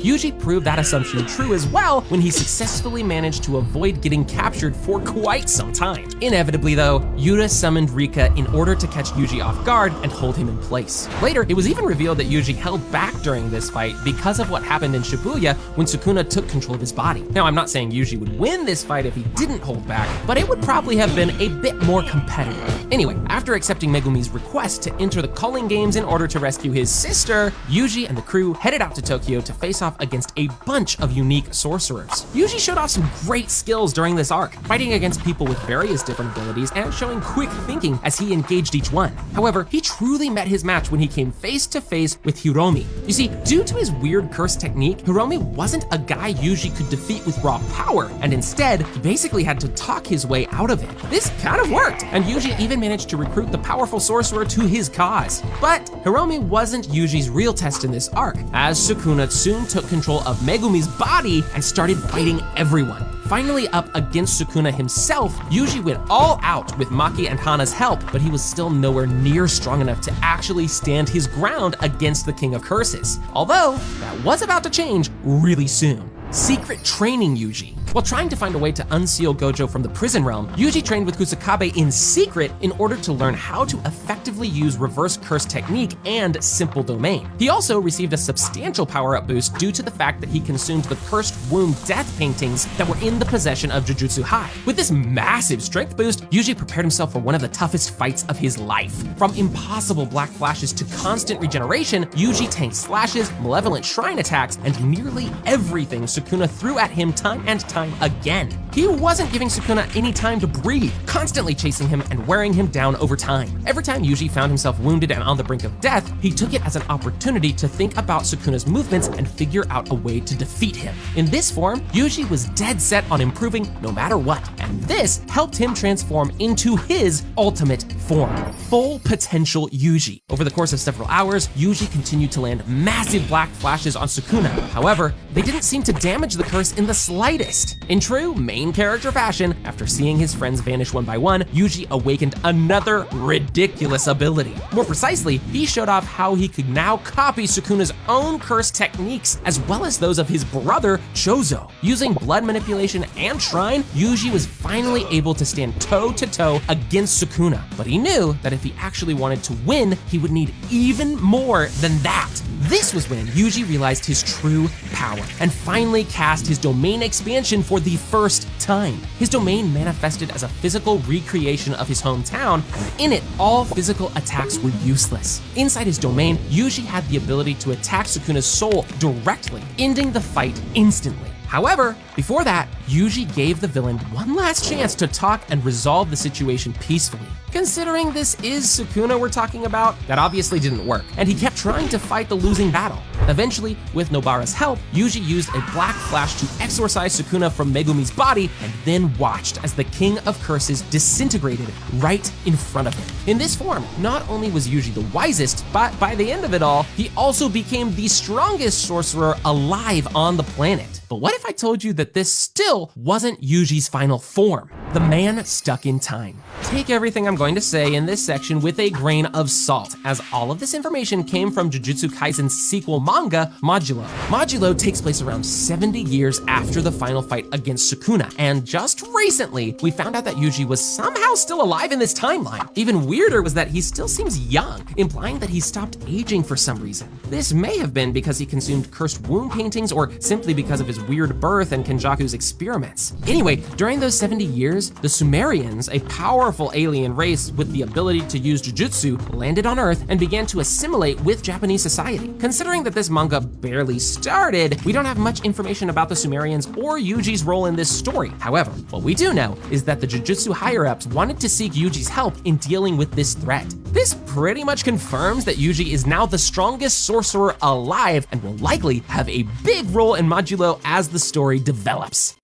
Yuji proved that assumption true as well when he successfully managed to avoid getting captured for quite some time. Inevitably though, Yuta summoned Rika in order to catch Yuji off guard and hold him in place. Later, it was even revealed that Yuji held back during this fight because of what happened in Shibuya when Sukuna took control of his body. Now, I'm not saying Yuji would win this fight if he didn't hold back, but it would probably have been a bit more competitive. Anyway, after accepting Megumi's request to enter the calling games in order to rescue his sister, Yuji and the crew headed out to Tokyo to face off against a bunch of unique sorcerers. Yuji showed off some great skills during this arc, fighting against people with various different abilities and showing quick thinking as he engaged each one. However, he truly met his match when he came face to face with Hiromi. You see, due to his weird curse technique, Hiromi wasn't a guy Yuji could defeat with raw power, and instead, he basically had to talk his way out of it. This kind of worked, and Yuji even managed to recruit the powerful sorcerer to his cause. But Hiromi wasn't Yuji's real test in this arc, as Sukuna soon took control of Megumi's body and started fighting everyone. Finally up against Sukuna himself, Yuji went all out with Maki and Hana's help, but he was still nowhere near strong enough to actually stand his ground against the King of Curses. Although, that was about to change really soon. Secret training Yuji. While trying to find a way to unseal Gojo from the prison realm, Yuji trained with Kusakabe in secret in order to learn how to effectively use reverse curse technique and simple domain. He also received a substantial power-up boost due to the fact that he consumed the cursed womb death paintings that were in the possession of Jujutsu High. With this massive strength boost, Yuji prepared himself for one of the toughest fights of his life. From impossible black flashes to constant regeneration, Yuji tanked slashes, malevolent shrine attacks, and nearly everything Sukuna threw at him time and time again. He wasn't giving Sukuna any time to breathe, constantly chasing him and wearing him down over time. Every time Yuji found himself wounded and on the brink of death, he took it as an opportunity to think about Sukuna's movements and figure out a way to defeat him. In this form, Yuji was dead set on improving no matter what, and this helped him transform into his ultimate form, full potential Yuji. Over the course of several hours, Yuji continued to land massive black flashes on Sukuna. However, they didn't seem to damage the curse in the slightest. In true main character fashion, after seeing his friends vanish one by one, Yuji awakened another ridiculous ability. More precisely, he showed off how he could now copy Sukuna's own curse techniques as well as those of his brother Chozo. Using blood manipulation and shrine, Yuji was finally able to stand toe-to-toe against Sukuna, but he knew that if he actually wanted to win, he would need even more than that. This was when Yuji realized his true power and finally cast his domain expansion for the first time. His domain manifested as a physical recreation of his hometown, and in it, all physical attacks were useless. Inside his domain, Yuji had the ability to attack Sukuna's soul directly, ending the fight instantly. However, before that, Yuji gave the villain one last chance to talk and resolve the situation peacefully. Considering this is Sukuna we're talking about, that obviously didn't work, and he kept trying to fight the losing battle. Eventually, with Nobara's help, Yuji used a black flash to exorcise Sukuna from Megumi's body and then watched as the King of Curses disintegrated right in front of him. In this form, not only was Yuji the wisest, but by the end of it all, he also became the strongest sorcerer alive on the planet. But what if I told you that this still wasn't Yuji's final form? The man stuck in time. Take everything I'm going to say in this section with a grain of salt, as all of this information came from Jujutsu Kaisen's sequel manga, Modulo. Modulo takes place around 70 years after the final fight against Sukuna, and just recently, we found out that Yuji was somehow still alive in this timeline. Even weirder was that he still seems young, implying that he stopped aging for some reason. This may have been because he consumed cursed womb paintings or simply because of his weird birth and Kenjaku's experiments. Anyway, during those 70 years, the Sumerians, a powerful alien race with the ability to use jujutsu, landed on Earth and began to assimilate with Japanese society. Considering that this manga barely started, we don't have much information about the Sumerians or Yuji's role in this story. However, what we do know is that the Jujutsu higher-ups wanted to seek Yuji's help in dealing with this threat. This pretty much confirms that Yuji is now the strongest sorcerer alive and will likely have a big role in Modulo as the story develops.